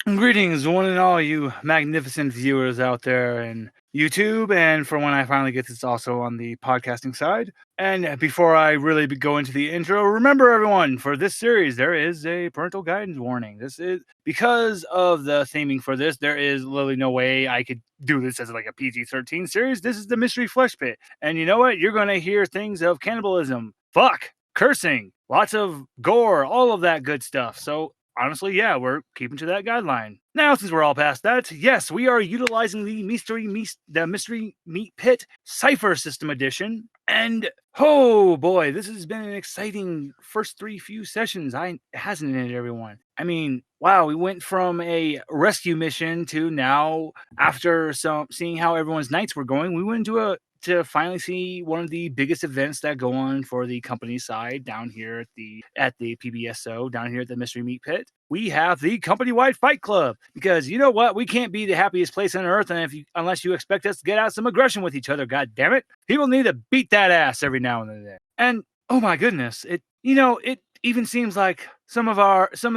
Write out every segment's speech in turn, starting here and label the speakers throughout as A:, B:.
A: Greetings, one and all you magnificent viewers out there in YouTube, and for when I finally get this also on the podcasting side. And before I really go into the intro, remember everyone, for this series, there is a parental guidance warning. This is because of the theming for this, there is literally no way I could do this as like a PG-13 series. This is the Mystery Flesh Pit. And you know what? You're going to hear things of cannibalism, fuck, cursing, lots of gore, all of that good stuff. So honestly, yeah, we're keeping to that guideline. Now, since we're all past that, yes, we are utilizing the Mystery Meat Pit Cipher System Edition. And oh boy, this has been an exciting first few sessions, hasn't it, everyone? I mean, wow, we went from a rescue mission to now, after seeing how everyone's nights were going, we went into to finally see one of the biggest events that go on for the company side down here at the PBSO, down here at the Mystery Meat Pit. We have the company-wide fight club, because you know what? We can't be the happiest place on earth, and unless you expect us to get out some aggression with each other, god damn it. People need to beat that ass every now and then. And oh my goodness, it even seems like some of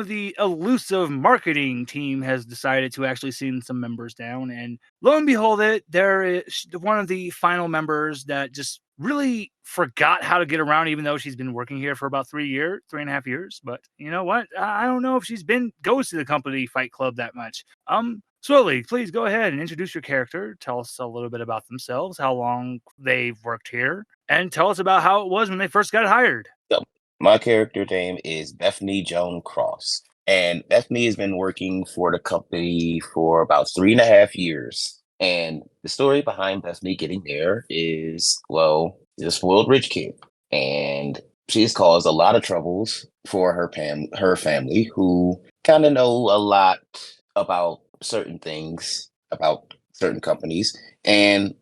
A: the elusive marketing team has decided to actually send some members down, and lo and behold, there is one of the final members that just really forgot how to get around, even though she's been working here for about 3.5 years. But you know what? I don't know if goes to the company fight club that much. Swilly, please go ahead and introduce your character. Tell us a little bit about themselves, how long they've worked here, and tell us about how it was when they first got hired.
B: So, my character name is Bethany Joan Cross, and Bethany has been working for the company for about 3.5 years. And the story behind Bethany getting there is, well, she's a spoiled rich kid, and she's caused a lot of troubles for her family, who kind of know a lot about certain things, about certain companies. And,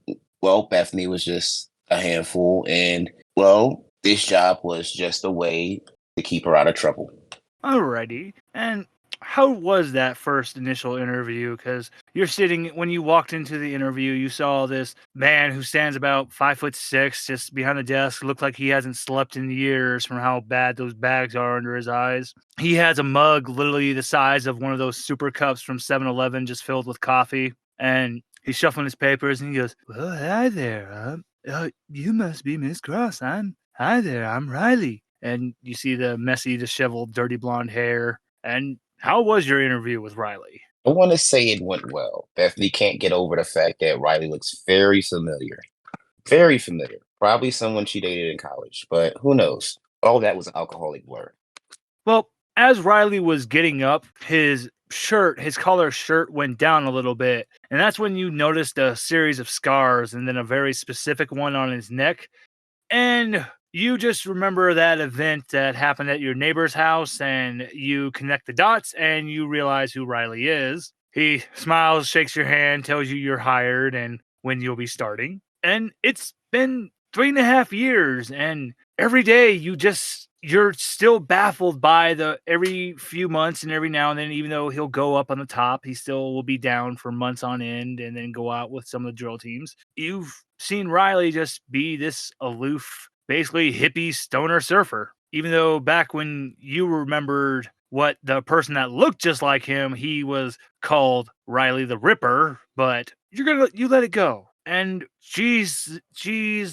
B: well, Bethany was just a handful, and, well, this job was just a way to keep her out of trouble.
A: Alrighty. And how was that first initial interview? Because when you walked into the interview, you saw this man who stands about 5'6", just behind the desk, looked like he hasn't slept in years from how bad those bags are under his eyes. He has a mug literally the size of one of those super cups from 7-Eleven, just filled with coffee. And he's shuffling his papers, and he goes, "Well, hi there. You must be Miss Cross. Hi there, I'm Riley." And you see the messy, disheveled, dirty blonde hair. And how was your interview with Riley?
B: I want to say it went well. Bethany can't get over the fact that Riley looks very familiar. Very familiar. Probably someone she dated in college, but who knows? All that was an alcoholic blur.
A: Well, as Riley was getting up, his collar shirt went down a little bit. And that's when you noticed a series of scars and then a very specific one on his neck. And you just remember that event that happened at your neighbor's house, and you connect the dots, and you realize who Riley is. He smiles, shakes your hand, tells you you're hired and when you'll be starting. And it's been 3.5 years, and every day you're still baffled by every few months and every now and then, even though he'll go up on the top, he still will be down for months on end and then go out with some of the drill teams. You've seen Riley just be this aloof, basically hippie stoner surfer, even though back when you remembered what the person that looked just like him, he was called Riley the Ripper, but you let it go. And geez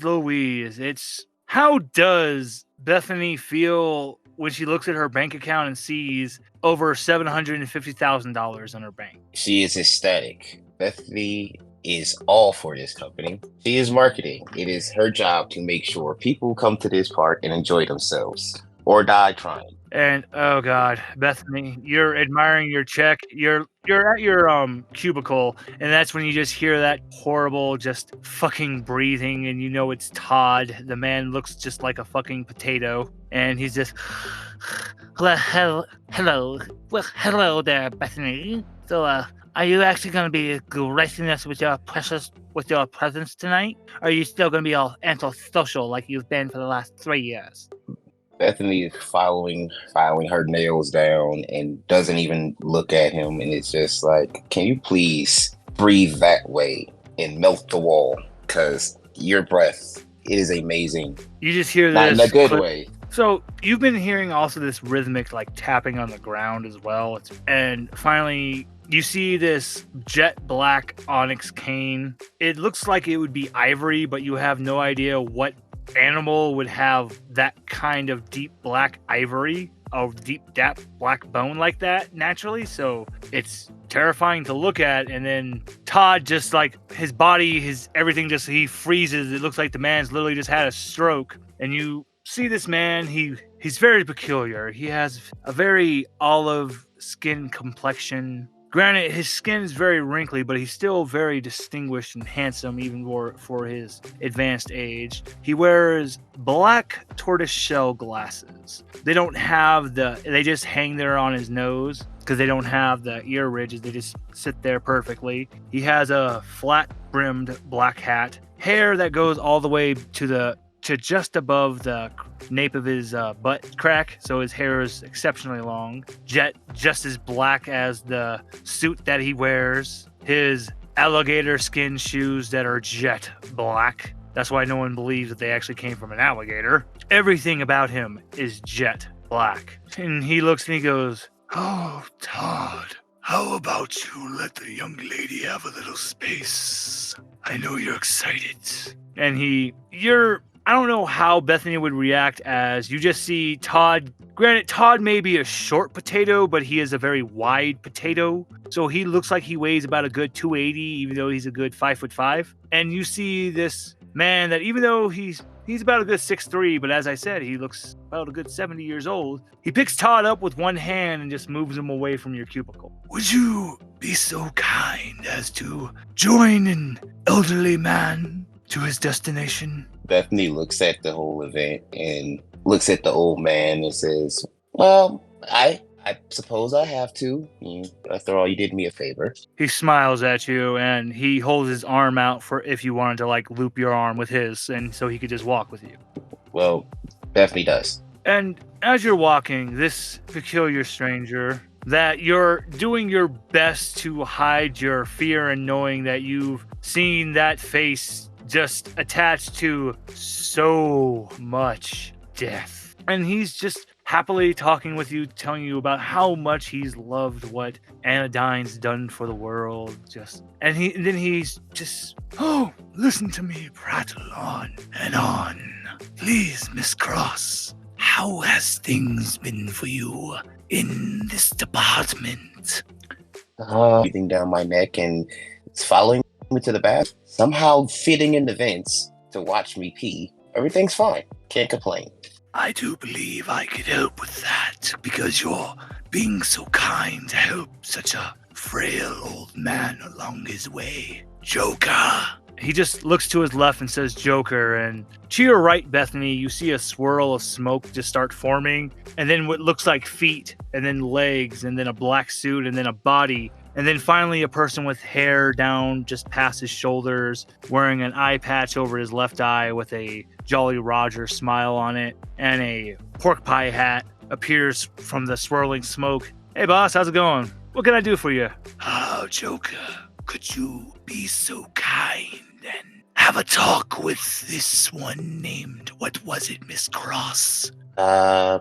A: Louise, how does Bethany feel when she looks at her bank account and sees over $750,000 in her bank?
B: She is ecstatic. Bethany is all for this company. She is marketing. It is her job to make sure people come to this park and enjoy themselves or die trying.
A: And oh god, Bethany, you're admiring your check. You're at your cubicle, and that's when you just hear that horrible, just fucking breathing, and you know it's Todd. The man looks just like a fucking potato, and he's just hello. Well, hello there, Bethany. So, are you actually going to be gracing us with your presence tonight? Or are you still going to be all antisocial like you've been for the last 3 years?
B: Bethany is filing her nails down and doesn't even look at him, and it's just like, can you please breathe that way and melt the wall? Because your breath, it is amazing.
A: You just hear this.
B: Not in a good way.
A: So you've been hearing also this rhythmic like tapping on the ground as well. And finally You see this jet black onyx cane. It looks like it would be ivory, but you have no idea what animal would have that kind of deep black ivory, a deep black bone like that naturally. So it's terrifying to look at. And then Todd just like his body, his everything just he freezes. It looks like the man's literally just had a stroke. And you see this man, he's very peculiar. He has a very olive skin complexion. Granted, his skin is very wrinkly, but he's still very distinguished and handsome, even for his advanced age. He wears black tortoiseshell glasses. They just hang there on his nose because they don't have the ear ridges. They just sit there perfectly. He has a flat-brimmed black hat, hair that goes all the way to just above the nape of his butt crack, so his hair is exceptionally long. Just as black as the suit that he wears. His alligator skin shoes that are jet black. That's why no one believes that they actually came from an alligator. Everything about him is jet black. And he looks and he goes, "Oh, Todd, how about you let the young lady have a little space? I know you're excited." And I don't know how Bethany would react as you just see Todd. Granted, Todd may be a short potato, but he is a very wide potato. So he looks like he weighs about a good 280, even though he's a good 5'5". And you see this man that even though he's about a good 6'3", but as I said, he looks about a good 70 years old. He picks Todd up with one hand and just moves him away from your cubicle. "Would you be so kind as to join an elderly man to his destination?"
B: Bethany looks at the whole event and looks at the old man and says, "Well, I suppose I have to. After all, you did me a favor."
A: He smiles at you and he holds his arm out for if you wanted to like loop your arm with his, and so he could just walk with you.
B: Well, Bethany does.
A: And as you're walking, this peculiar stranger that you're doing your best to hide your fear and knowing that you've seen that face just attached to so much death. And he's just happily talking with you, telling you about how much he's loved what Anodyne's done for the world. And then he's just, "Oh, listen to me prattle on and on. Please, Miss Cross, how has things been for you in this department?"
B: Breathing down my neck, and it's following me to the bath, somehow fitting in the vents to watch me pee. Everything's fine. Can't complain.
A: "I do believe I could help with that because you're being so kind to help such a frail old man along his way. Joker." He just looks to his left and says Joker, and to your right, Bethany, you see a swirl of smoke just start forming, and then what looks like feet, and then legs, and then a black suit, and then a body, and then finally a person with hair down just past his shoulders, wearing an eye patch over his left eye with a Jolly Roger smile on it, and a pork pie hat appears from the swirling smoke. "Hey boss, how's it going? What can I do for you?" "Oh, Joker, could you be so kind and have a talk with this one named, what was it, Miss Cross?"
B: I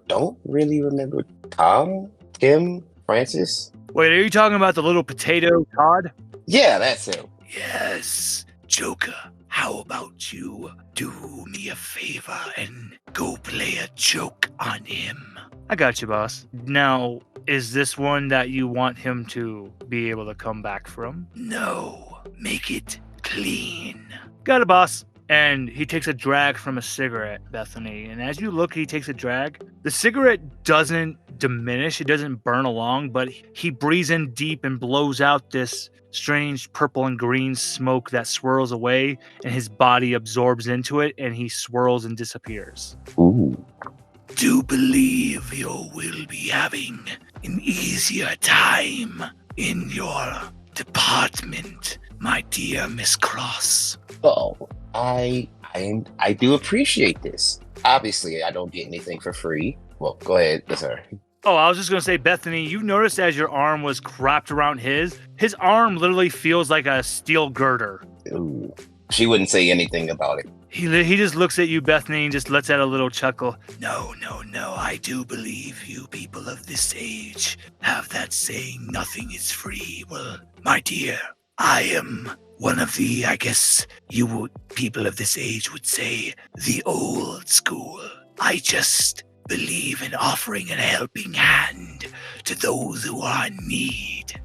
B: don't really remember. Tim, Francis?
A: Wait, are you talking about the little potato Todd?
B: Yeah, that's him.
A: "Yes, Joker, how about you do me a favor and go play a joke on him?" "I got you, boss. Now, is this one that you want him to be able to come back from?" "No, make it clean." "Got it, boss." And he takes a drag from a cigarette, Bethany. And as you look, he takes a drag. The cigarette doesn't diminish. It doesn't burn along, but he breathes in deep and blows out this strange purple and green smoke that swirls away, and his body absorbs into it, and he swirls and disappears.
B: Ooh.
A: "Do believe you will be having an easier time in your department, my dear Miss Cross."
B: Oh, I do appreciate this. Obviously, I don't get anything for free. Well, go ahead, sir.
A: Oh, I was just going to say, Bethany, you noticed as your arm was wrapped around his arm literally feels like a steel girder.
B: Ooh. She wouldn't say anything about it.
A: He just looks at you, Bethany, and just lets out a little chuckle. No, I do believe you people of this age have that saying, nothing is free. Well, my dear, I am one of the, I guess people of this age would say, the old school. I just believe in offering a helping hand to those who are in need.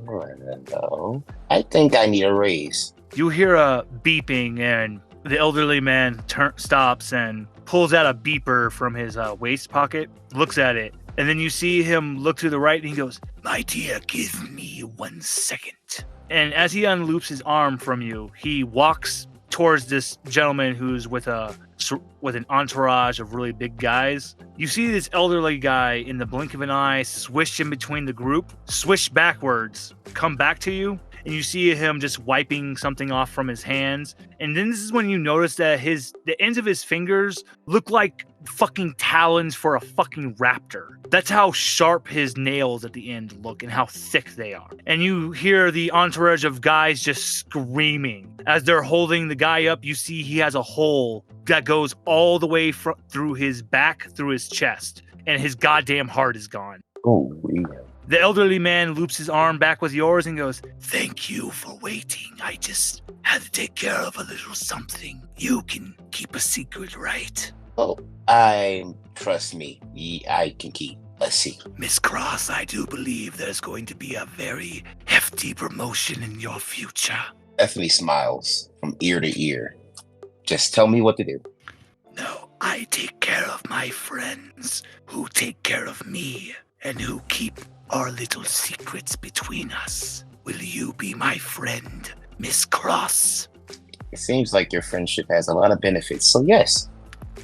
B: Well, I think I need a raise.
A: You hear a beeping, and the elderly man stops and pulls out a beeper from his waist pocket, looks at it, and then you see him look to the right, and he goes, my dear, give me 1 second. And as he unloops his arm from you, he walks towards this gentleman who's with an entourage of really big guys. You see this elderly guy in the blink of an eye swish in between the group, swish backwards, come back to you, and you see him just wiping something off from his hands. And then this is when you notice that the ends of his fingers look like fucking talons for a fucking raptor. That's how sharp his nails at the end look and how thick they are. And you hear the entourage of guys just screaming. As they're holding the guy up, you see he has a hole that goes all the way through his back, through his chest, and his goddamn heart is gone.
B: Oh, yeah.
A: The elderly man loops his arm back with yours and goes, thank you for waiting. I just had to take care of a little something. You can keep a secret, right?
B: Oh, trust me, I can keep a secret.
A: Miss Cross, I do believe there's going to be a very hefty promotion in your future.
B: Bethany smiles from ear to ear. Just tell me what to do.
A: No, I take care of my friends who take care of me and who keep our little secrets between us. Will you be my friend, Miss Cross?
B: It seems like your friendship has a lot of benefits, so yes.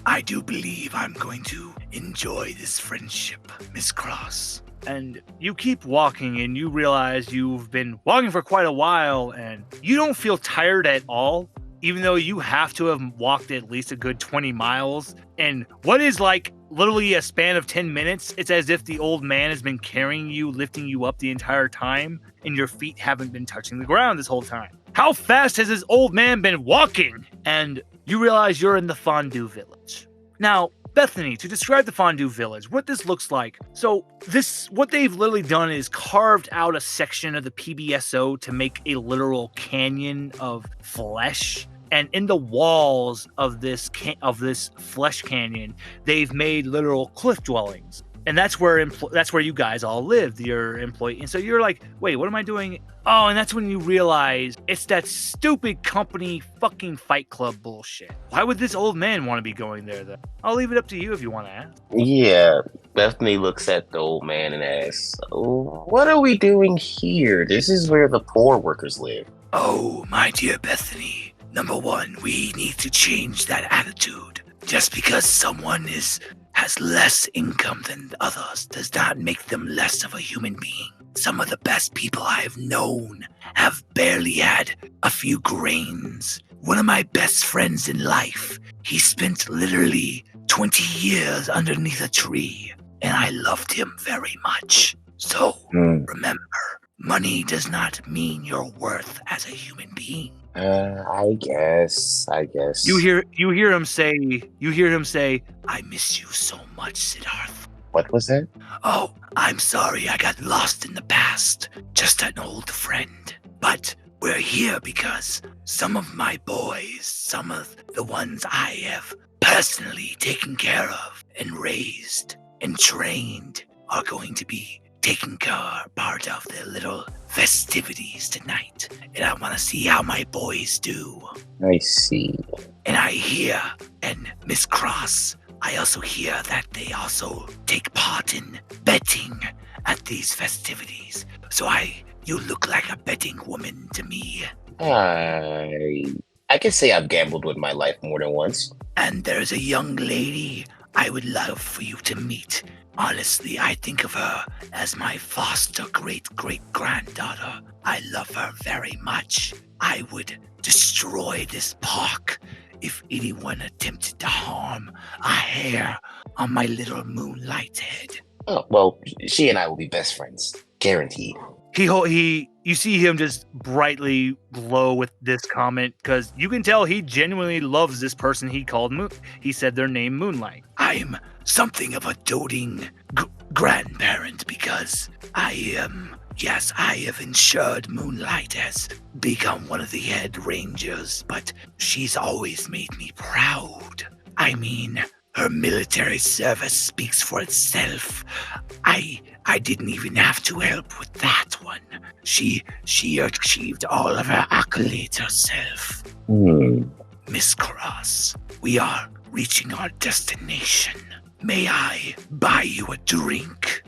A: I do believe I'm going to enjoy this friendship, Miss Cross. And you keep walking and you realize you've been walking for quite a while and you don't feel tired at all, even though you have to have walked at least a good 20 miles. And what is like literally a span of 10 minutes, it's as if the old man has been carrying you, lifting you up the entire time, and your feet haven't been touching the ground this whole time. How fast has this old man been walking? And you realize you're in the Fondue Village. Now, Bethany, to describe the Fondue Village, what this looks like. So what they've literally done is carved out a section of the PBSO to make a literal canyon of flesh. And in the walls of this flesh canyon, they've made literal cliff dwellings. And that's where you guys all live, your employee. And so you're like, wait, what am I doing? Oh, and that's when you realize it's that stupid company fucking Fight Club bullshit. Why would this old man want to be going there, though? I'll leave it up to you if you want to ask.
B: Yeah, Bethany looks at the old man and asks, what are we doing here? This is where the poor workers live.
A: Oh, my dear Bethany. Number one, we need to change that attitude. Just because someone has less income than others does not make them less of a human being. Some of the best people I have known have barely had a few grains. One of my best friends in life, he spent literally 20 years underneath a tree, and I loved him very much. So, remember, money does not mean your worth as a human being.
B: I guess.
A: You hear him say, I miss you so much, Siddharth.
B: What was that?
A: Oh, I'm sorry, I got lost in the past. Just an old friend. But we're here because some of my boys, some of the ones I have personally taken care of and raised and trained are going to be taking part of their little festivities tonight. And I want to see how my boys do.
B: I see.
A: And I hear, and Miss Cross, I also hear that they also take part in betting at these festivities. So you look like a betting woman to me.
B: I can say I've gambled with my life more than once.
A: And there's a young lady I would love for you to meet. Honestly, I think of her as my foster great-great-granddaughter. I love her very much. I would destroy this park if anyone attempted to harm a hair on my little moonlight head.
B: Oh, well, she and I will be best friends. Guaranteed.
A: You see him just brightly glow with this comment because you can tell he genuinely loves this person he called he said their name Moonlight. I'm something of a doting grandparent because I have ensured Moonlight has become one of the head rangers, but she's always made me proud. I mean, her military service speaks for itself. I didn't even have to help with that one. She achieved all of her accolades herself. Miss Cross, we are reaching our destination. May I buy you a drink?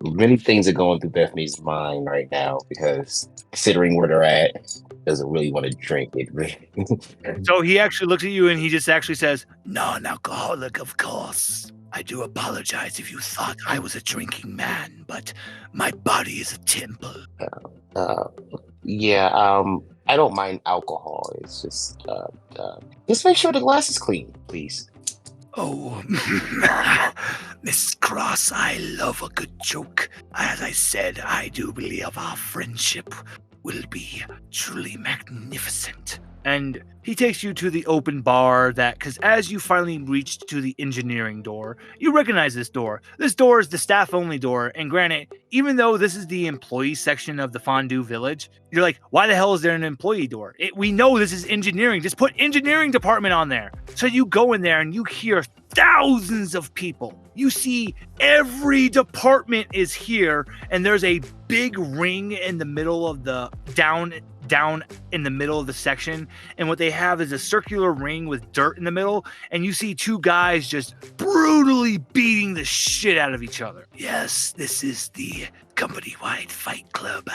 B: Many things are going through Bethany's mind right now because considering where they're at, doesn't really want to drink it.
A: So he actually looks at you and he just actually says, non-alcoholic, of course. I do apologize if you thought I was a drinking man, but my body is a temple.
B: I don't mind alcohol. It's just make sure the glass is clean, please.
A: Oh, Miss Cross, I love a good joke. As I said, I do believe our friendship will be truly magnificent. And he takes you to the open bar because as you finally reach to the engineering door, you recognize this door. This door is the staff-only door, and granted, even though this is the employee section of the Fondue Village, you're like, why the hell is there an employee door? We know this is engineering. Just put engineering department on there. So you go in there and you hear thousands of people. You see every department is here, and there's a big ring in the middle of the down in the middle of the section, and what they have is a circular ring with dirt in the middle, and you see two guys just brutally beating the shit out of each other. Yes, this is the company-wide fight club.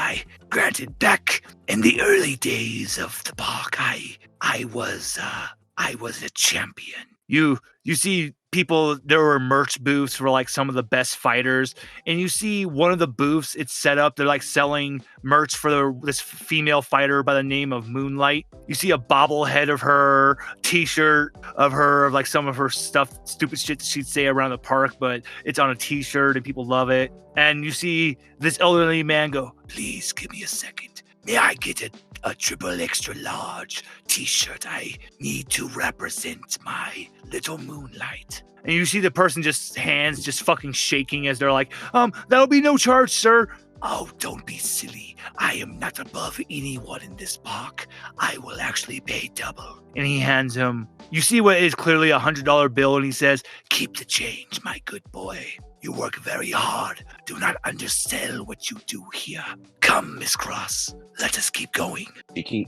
A: Granted, back in the early days of the park, I was a champion. You see people, there were merch booths for like some of the best fighters, and you see one of the booths, it's set up, they're like selling merch for this female fighter by the name of Moonlight. You see a bobblehead of her, t-shirt of her, of like some of her stuff, stupid shit that she'd say around the park, but it's on a t-shirt and people love it. And you see this elderly man go, please give me a second. May I get a triple extra large t-shirt? I need to represent my little Moonlight. And you see the person hands just fucking shaking as they're like, that'll be no charge, sir. Oh, don't be silly. I am not above anyone in this park. I will actually pay double. And he hands him, you see what is clearly $100 bill, and he says, keep the change, my good boy. You work very hard. Do not undersell what you do here. Come, Miss Cross. Let us keep going.
B: She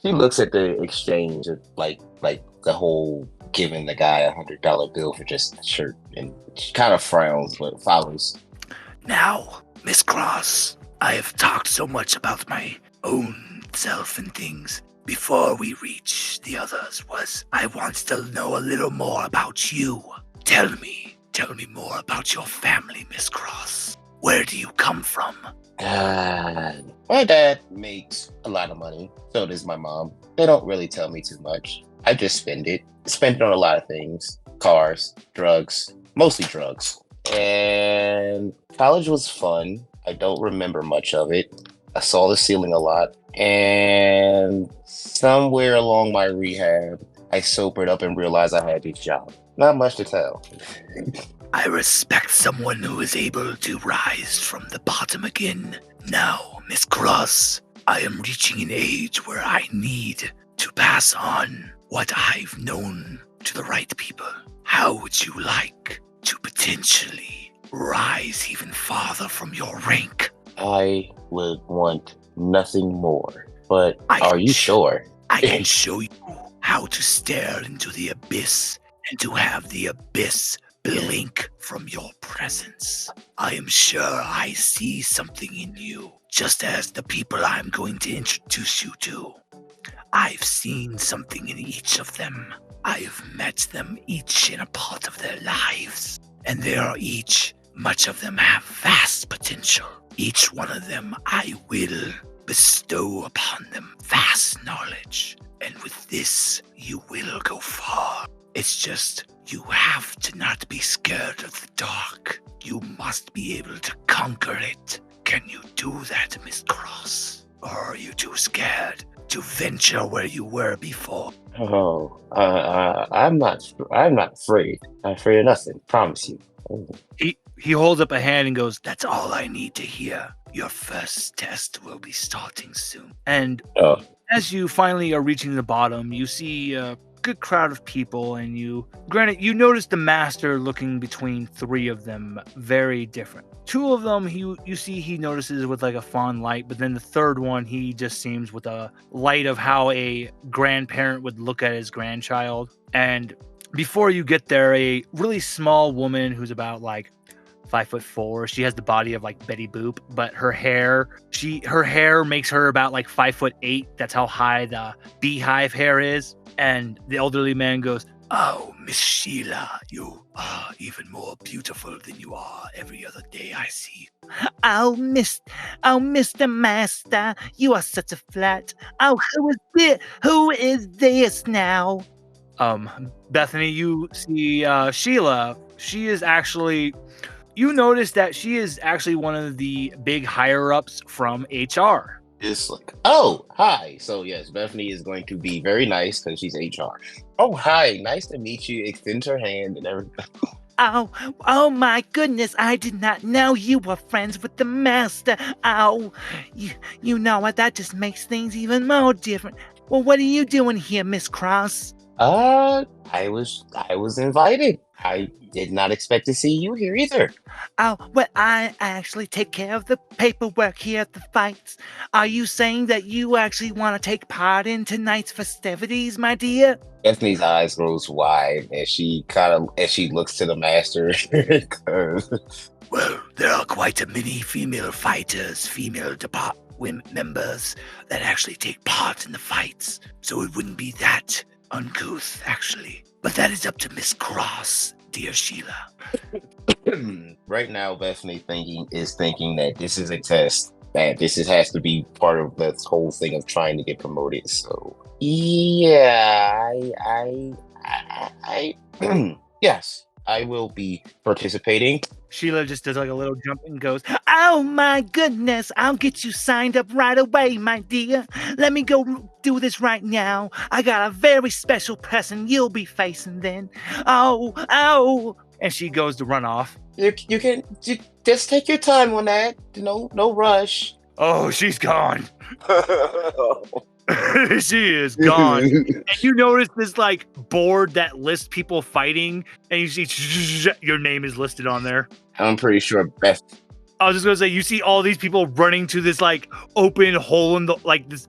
B: looks at the exchange of like the whole giving the guy $100 bill for just a shirt, and she kind of frowns but follows.
A: Now, Miss Cross, I have talked so much about my own self and things. Before we reach the others, I want to know a little more about you. Tell me more about your family, Miss Cross. Where do you come from?
B: My dad makes a lot of money. So does my mom. They don't really tell me too much. I just spend it. Spend it on a lot of things. Cars, drugs, mostly drugs. And college was fun. I don't remember much of it. I saw the ceiling a lot. And somewhere along my rehab, I sobered up and realized I had this job. Not much to tell.
A: I respect someone who is able to rise from the bottom again. Now, Miss Cross, I am reaching an age where I need to pass on what I've known to the right people. How would you like to potentially rise even farther from your rank?
B: I would want nothing more. But are you sure?
A: I can show you how to stare into the abyss and to have the abyss blink from your presence. I am sure I see something in you, just as the people I'm going to introduce you to. I've seen something in each of them. I've met them each in a part of their lives, and they are each, much of them have vast potential. Each one of them I will bestow upon them vast knowledge, and with this you will go far. It's just, you have to not be scared of the dark. You must be able to conquer it. Can you do that, Miss Cross? Or are you too scared to venture where you were before?
B: Oh, I'm not afraid. I'm afraid of nothing. Promise you.
A: He holds up a hand and goes, "That's all I need to hear. Your first test will be starting soon." And as you finally are reaching the bottom, you see a good crowd of people, and you notice the master looking between three of them, very different. Two of them, he notices with like a fawn light, but then the third one, he just seems with a light of how a grandparent would look at his grandchild. And before you get there, a really small woman who's about like 5'4". She has the body of like Betty Boop, but her hair makes her about like 5'8". That's how high the beehive hair is. And the elderly man goes, "Oh, Miss Sheila, you are even more beautiful than you are every other day I see." "Oh, Mr. Master, you are such a flat. Oh, who is this now?" Bethany, you see Sheila. You notice that she is actually one of the big higher-ups from HR.
B: It's like, oh, hi. So yes, Bethany is going to be very nice because she's HR. Oh, hi. Nice to meet you. Extends her hand and everything.
C: Oh my goodness, I did not know you were friends with the master. Oh, you know what, that just makes things even more different. Well, what are you doing here, Miss Cross?
B: I was invited. I did not expect to see you here either.
C: Oh, well, I actually take care of the paperwork here at the fights. Are you saying that you actually want to take part in tonight's festivities, my dear?
B: Bethany's eyes grows wide as she looks to the master.
A: Well, there are quite a many female fighters, female department members that actually take part in the fights, so it wouldn't be that uncouth, actually. But that is up to Miss Cross, dear Sheila.
B: Right now, Bethany is thinking that this is a test, that has to be part of the whole thing of trying to get promoted. So yeah, I yes, I will be participating.
A: Sheila just does like a little jump and goes,
C: "Oh my goodness, I'll get you signed up right away, my dear. Let me go do this right now. I got a very special person you'll be facing then. Oh.
A: And she goes to run off.
B: You can just take your time on that. No rush.
A: Oh, she's gone. She is gone. And you notice this like board that lists people fighting, and you see your name is listed on there.
B: I'm pretty sure Beth.
A: I was just gonna say, you see all these people running to this like open hole in the like this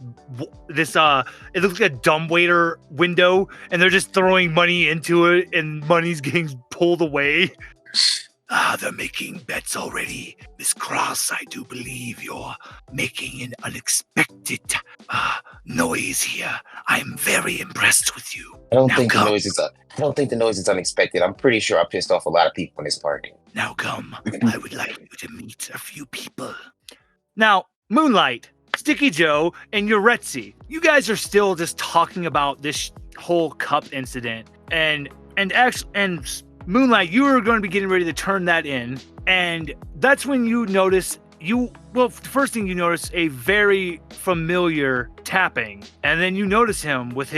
A: it looks like a dumbwaiter window, and they're just throwing money into it, and money's getting pulled away. They're making bets already. Miss Cross, I do believe you're making an unexpected noise here. I'm very impressed with you.
B: I don't think the noise is unexpected. I'm pretty sure I pissed off a lot of people in this party.
A: Now come. I would like you to meet a few people. Now, Moonlight, Sticky Joe, and Yuretsi, you guys are still just talking about this whole cup incident. And Moonlight, you are going to be getting ready to turn that in, and that's when you notice the first thing you notice a very familiar tapping, and then you notice him with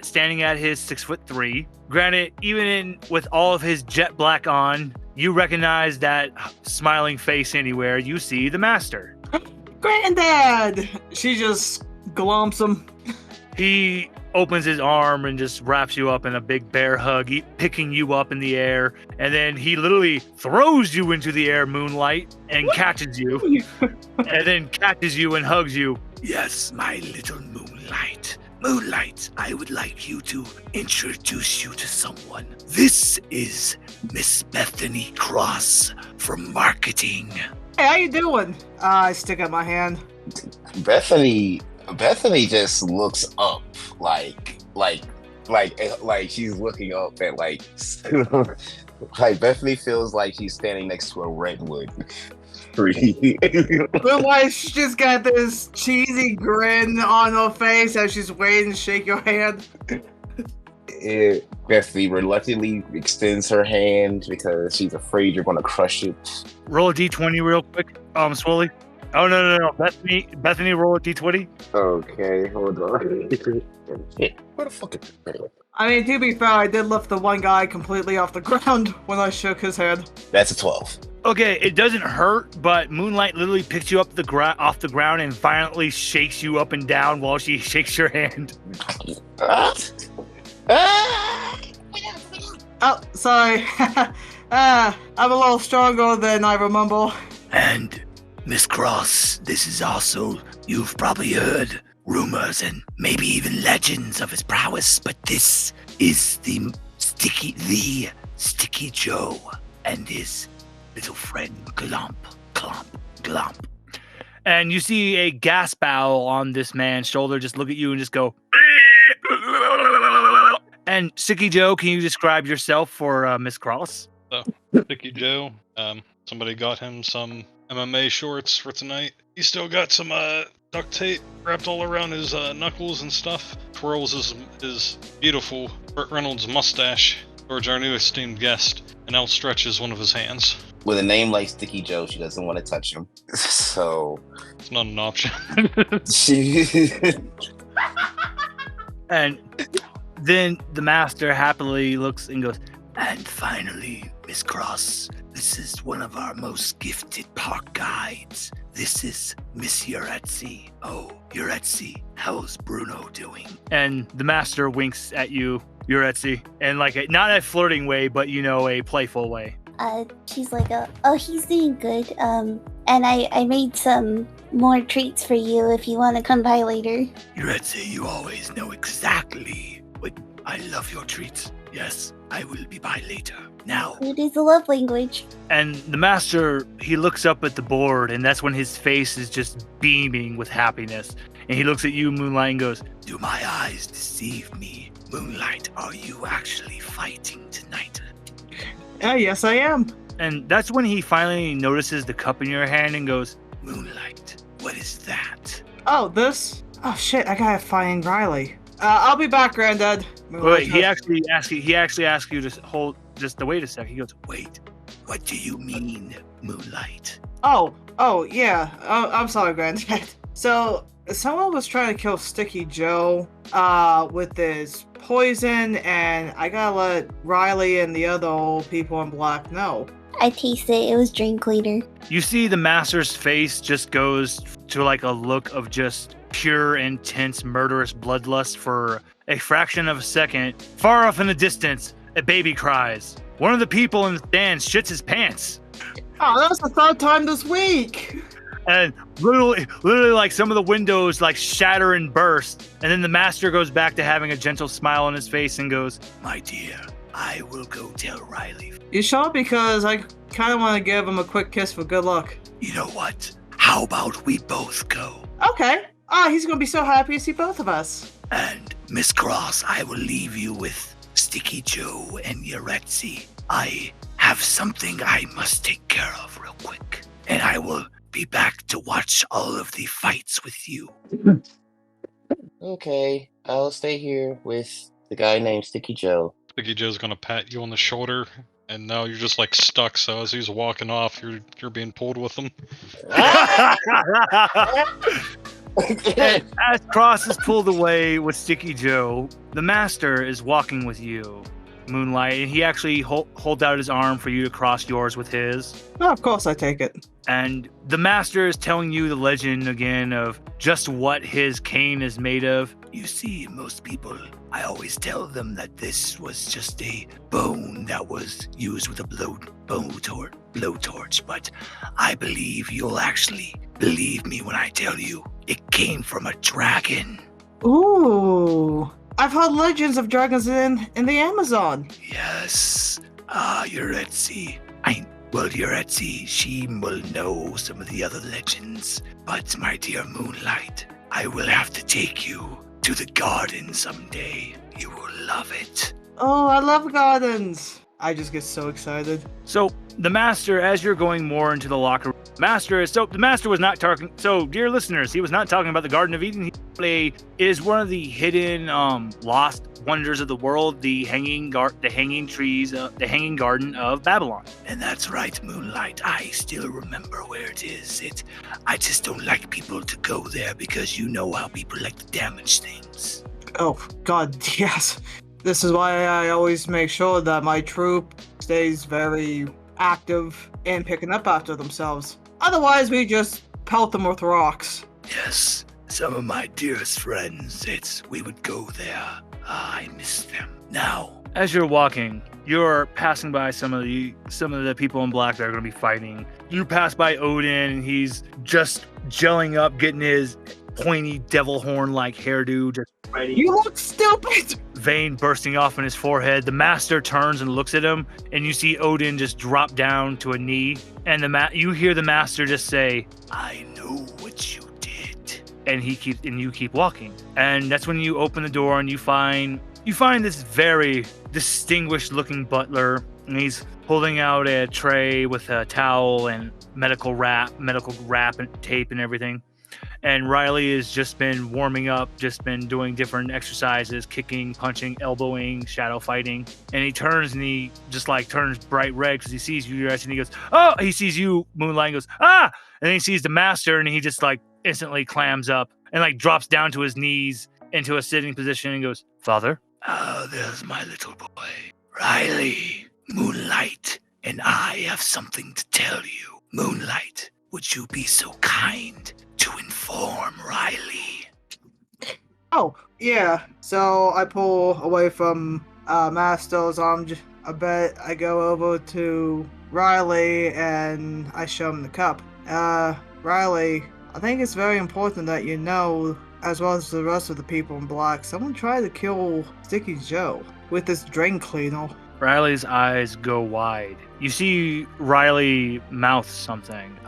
A: standing at his 6'3". Granted, even with all of his jet black on, you recognize that smiling face anywhere. You see the master.
D: Granddad! She just glomps him.
A: He opens his arm and just wraps you up in a big bear hug, picking you up in the air, and then he literally throws you into the air, Moonlight, and catches you, and then catches you and hugs you. Yes, my little Moonlight. Moonlight, I would like you to introduce you to someone. This is Miss Bethany Cross from marketing.
D: Hey, how you doing? I stick out my hand.
B: Bethany just looks up like she's looking up at like Bethany feels like she's standing next to a redwood tree.
D: But why she just got this cheesy grin on her face as she's waiting to shake your hand.
B: Bethany reluctantly extends her hand because she's afraid you're going to crush it.
A: Roll a d20 real quick, Swoley. Oh, no. Bethany, roll a d20.
B: Okay, hold on. Shit. Where the fuck is it? Anyway.
D: I mean, to be fair, I did lift the one guy completely off the ground when I shook his head.
B: That's a 12.
A: Okay, it doesn't hurt, but Moonlight literally picks you up off the ground and violently shakes you up and down while she shakes your hand.
D: Oh, sorry. I'm a little stronger than I remember.
C: And Miss Cross, this is also, you've probably heard rumors and maybe even legends of his prowess, but this is the Sticky Joe and his little friend Glomp.
A: And you see a gas bowel on this man's shoulder just look at you and just go. And Sticky Joe, can you describe yourself for Miss Cross?
E: Sticky Joe, somebody got him some MMA shorts for tonight. He's still got some duct tape wrapped all around his knuckles and stuff. Twirls his beautiful Burt Reynolds mustache towards our new esteemed guest and outstretches one of his hands.
B: With a name like Sticky Joe, she doesn't want to touch him. So
E: It's not an option.
A: And then the master happily looks and goes,
C: And finally, Miss Cross, this is one of our most gifted park guides. This is Miss Uretzi. Oh, Uretzi, how's Bruno doing?
A: and the master winks at you, Uretzi, and like not a flirting way, but a playful way.
F: She's like, oh, he's doing good. And I made some more treats for you if you want to come by later.
C: Uretzi, you always know exactly what I love your treats. Yes, I will be by later. Now,
F: Food is a love language.
A: And the master, he looks up at the board, and that's when his face is just beaming with happiness. And he looks at you, Moonlight, and goes,
C: do my eyes deceive me? Moonlight, are you actually fighting tonight?
D: Yes, I am.
A: and that's when he finally notices the cup in your hand and goes,
C: Moonlight, what is that?
D: Oh, this? Oh, shit, I gotta find Riley. I'll be back, Granddad.
A: wait, he actually asks you to hold, just to wait a second. He goes,
C: Wait, what do you mean, Moonlight?
D: Oh, yeah. I'm sorry, Granddad. So, someone was trying to kill Sticky Joe, with his poison, and I gotta let Riley and the other old people in black know.
F: I tasted it. It was drink later.
A: you see the master's face just goes to like a look of just pure, intense, murderous bloodlust for a fraction of a second. Far off in the distance, a baby cries. One of the people in the stand shits his pants.
D: Oh, that's the third time this week!
A: And literally like some of the windows like shatter and burst. And then the master goes back to having a gentle smile on his face and goes,
C: My dear, I will go tell Riley.
D: You sure? Because I kind of want to give him a quick kiss for good luck.
C: You know what? How about we both go?
D: Okay. Oh, he's gonna be so happy to see both of us.
C: And Miss Cross, I will leave you with Sticky Joe and Uretzi. I have something I must take care of real quick. And I will be back to watch all of the fights with you.
B: Okay, I'll stay here with the guy named Sticky Joe.
E: Sticky Joe's gonna pat you on the shoulder, and now you're just like stuck. So as he's walking off, you're being pulled with him.
A: As Cross is pulled away with Sticky Joe, the master is walking with you, Moonlight, and he actually holds out his arm for you to cross yours with his.
D: Oh, of course I take it.
A: And the master is telling you the legend again of just what his cane is made of.
C: You see, most people, I always tell them that this was just a bone that was used with a blowtorch, but I believe you'll actually believe me when I tell you it came from a dragon.
D: Ooh. I've heard legends of dragons in the Amazon.
C: Yes. Uretzi. Uretzi, she will know some of the other legends, but my dear Moonlight, I will have to take you to the garden someday. You will love it.
D: Oh, I love gardens. I just get so excited.
A: So the master, as you're going more into the locker room, the master was not talking. So, dear listeners, he was not talking about the Garden of Eden. He is one of the hidden, lost wonders of the world, the hanging trees, the hanging garden of Babylon.
C: And that's right, Moonlight. I still remember where it is. I just don't like people to go there because you know how people like to damage things.
D: Oh, God, yes. This is why I always make sure that my troop stays very active in picking up after themselves. Otherwise, we just pelt them with rocks.
C: Yes, some of my dearest friends, we would go there. I miss them. Now,
A: as you're walking, you're passing by some of the people in black that are going to be fighting. You pass by Odin, and he's just gelling up, getting his pointy devil horn-like hairdo just ready.
D: You look stupid!
A: Vein bursting off on his forehead. The master turns and looks at him, and you see Odin just drop down to a knee, and you hear the master just say,
C: I know what you did.
A: And you keep walking. And that's when you open the door and you find this very distinguished looking butler, and he's holding out a tray with a towel and medical wrap and tape and everything. And Riley has just been warming up, just been doing different exercises, kicking, punching, elbowing, shadow fighting. And he turns and he just turns bright red because he sees you guys and he goes, oh, he sees you, Moonlight, and goes, ah! And then he sees the master and he just instantly clams up and drops down to his knees into a sitting position and goes, Father?
C: Oh, there's my little boy. Riley, Moonlight, and I have something to tell you. Moonlight, would you be so kind to inform Riley?
D: Oh, yeah. So I pull away from Masto's arm a bit. I go over to Riley and I show him the cup. Riley, I think it's very important that you know, as well as the rest of the people in black, someone tried to kill Sticky Joe with this drain cleaner.
A: Riley's eyes go wide. You see Riley mouth something.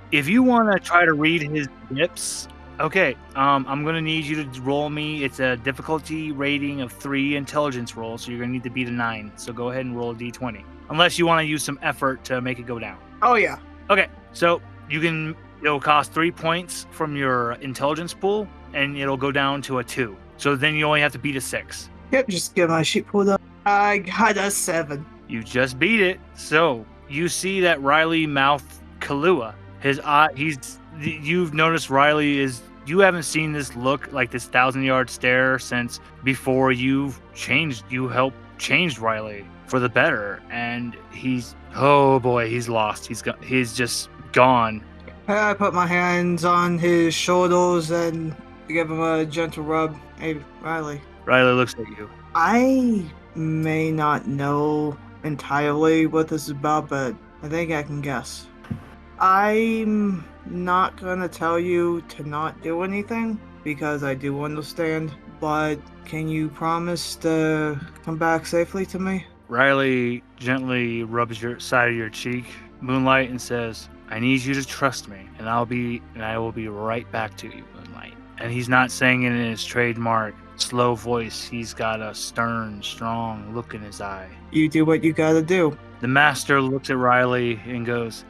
A: If you want to try to read his lips, okay, I'm going to need you to roll me. It's a difficulty rating of 3 intelligence rolls, so you're going to need to beat a 9. So go ahead and roll a d20. Unless you want to use some effort to make it go down.
D: Oh, yeah.
A: Okay, so it'll cost 3 points from your intelligence pool, and it'll go down to a 2. So then you only have to beat a 6.
D: Yep, just get my sheet pulled up. I got a 7.
A: You just beat it. So you see that Riley mouth Kahlua. His eye, you've noticed Riley you haven't seen this look, this 1,000-yard stare since before you helped change Riley for the better. And he's lost. He's just gone.
D: I put my hands on his shoulders and give him a gentle rub. Hey, Riley.
A: Riley looks at you.
D: I may not know entirely what this is about, but I think I can guess. I'm not gonna tell you to not do anything, because I do understand, but can you promise to come back safely to me?
A: Riley gently rubs your side of your cheek, Moonlight, and says, I need you to trust me, and I will be right back to you, Moonlight. And he's not saying it in his trademark slow voice. He's got a stern, strong look in his eye.
D: You do what you gotta do.
A: The master looks at Riley and goes,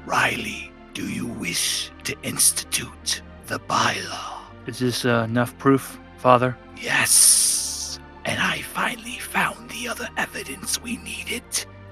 C: Riley, do you wish to institute the bylaw?
A: Is this enough proof, Father?
C: Yes, and I finally found the other evidence we needed.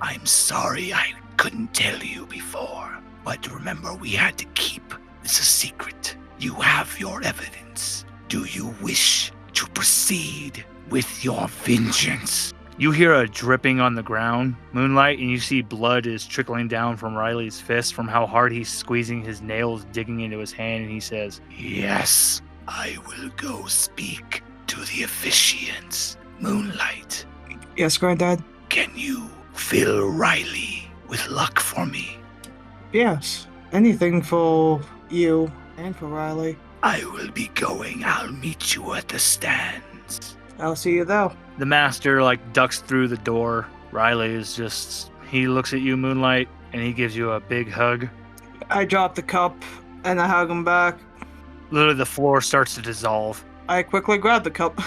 C: I'm sorry I couldn't tell you before, but remember, we had to keep this a secret. You have your evidence. Do you wish to proceed with your vengeance?
A: You hear a dripping on the ground, Moonlight, and you see blood is trickling down from Riley's fist from how hard he's squeezing his nails digging into his hand, and he says,
C: Yes, I will go speak to the officiants. Moonlight.
D: Yes, Granddad?
C: Can you fill Riley with luck for me?
D: Yes. Anything for you and for Riley.
C: I will be going. I'll meet you at the stands.
D: I'll see you though.
A: The master ducks through the door. Riley he looks at you, Moonlight, and he gives you a big hug.
D: I drop the cup and I hug him back.
A: Literally the floor starts to dissolve.
D: I quickly grab the cup.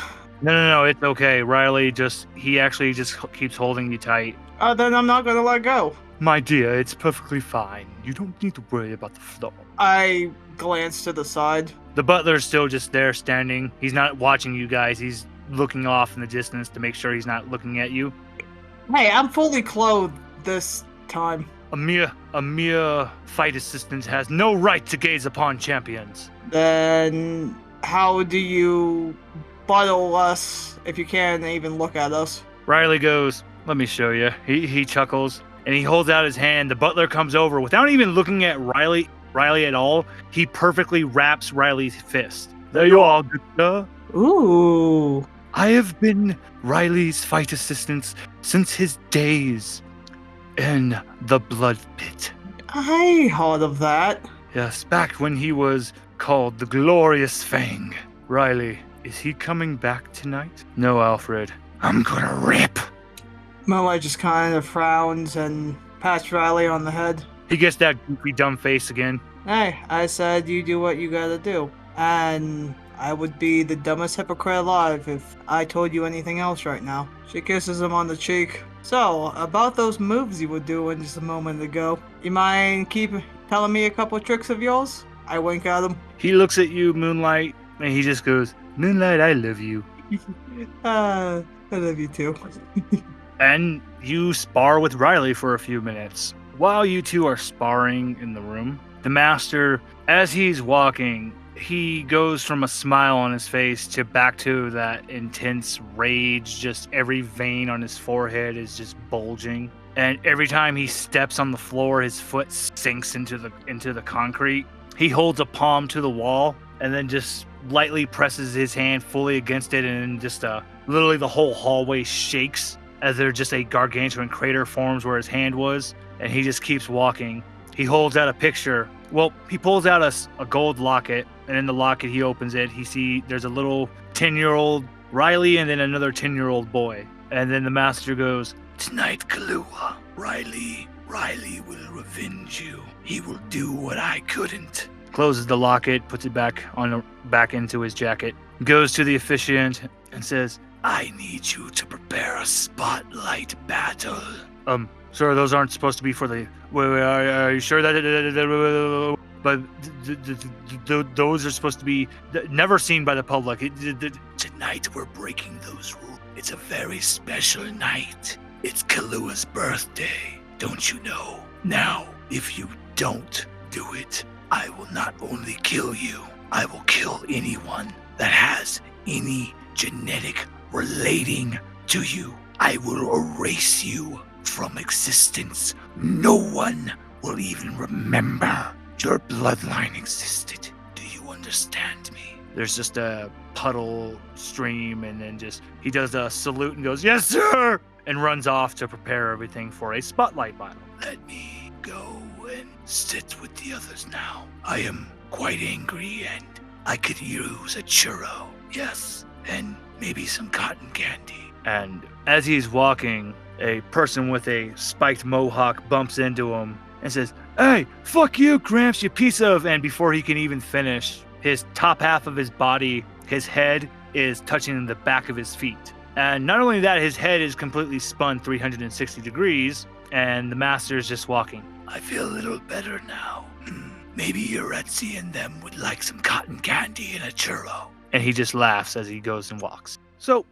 A: No, it's okay. Riley he actually just keeps holding you tight.
D: Then I'm not gonna let go.
A: My dear, it's perfectly fine. You don't need to worry about the floor.
D: I glance to the side.
A: The butler's still just there standing. He's not watching you guys. He's looking off in the distance to make sure he's not looking at you.
D: Hey, I'm fully clothed this time.
A: A mere fight assistant has no right to gaze upon champions.
D: Then how do you bottle us if you can't even look at us?
A: Riley goes, let me show you. He chuckles and he holds out his hand. The butler comes over without even looking at Riley at all. He perfectly wraps Riley's fist. There you are, good sir.
D: Ooh.
A: I have been Riley's fight assistant since his days in the blood pit.
D: I heard of that.
A: Yes, back when he was called the Glorious Fang. Riley, is he coming back tonight? No, Alfred. I'm gonna rip.
D: Moonlight just kind of frowns and pats Riley on the head.
A: He gets that goofy dumb face again.
D: Hey, I said you do what you gotta do. And I would be the dumbest hypocrite alive if I told you anything else right now. She kisses him on the cheek. So, about those moves you were doing just a moment ago, you mind keep telling me a couple tricks of yours? I wink at him.
A: He looks at you, Moonlight, and he just goes, Moonlight, I love you.
D: I love you too.
A: And you spar with Riley for a few minutes. While you two are sparring in the room, the master, as he's walking, he goes from a smile on his face to back to that intense rage. Just every vein on his forehead is just bulging. And every time he steps on the floor, his foot sinks into the concrete. He holds a palm to the wall and then just lightly presses his hand fully against it, and just literally the whole hallway shakes as there just a gargantuan crater forms where his hand was, and he just keeps walking. He holds out a picture. Well, he pulls out a gold locket, and in the locket he opens it. There's a little 10-year-old Riley and then another 10-year-old boy. And then the master goes, Tonight, Kahlua, Riley will revenge you. He will do what I couldn't. Closes the locket, puts it back into his jacket, goes to the officiant and says, I need you to prepare a spotlight battle. Sir, those aren't supposed to be for the... Wait, are you sure that... But those are supposed to be never seen by the public. Tonight we're breaking those rules. It's a very special night. It's Kahlua's birthday. Don't you know? Now, if you don't do it, I will not only kill you, I will kill anyone that has any genetic relating to you. I will erase you from existence. No one will even remember your bloodline existed. Do you understand me? There's just a puddle stream, and then he does a salute and goes, Yes, sir! And runs off to prepare everything for a spotlight battle. Let me go and sit with the others now. I am quite angry and I could use a churro. Yes, and maybe some cotton candy. And as he's walking, a person with a spiked mohawk bumps into him and says, Hey, fuck you, Gramps, you piece of... And before he can even finish, his top half of his body, his head, is touching the back of his feet. And not only that, his head is completely spun 360 degrees, and the master is just walking. I feel a little better now. Maybe Uretzi and them would like some cotton candy and a churro. And he just laughs as he goes and walks. So,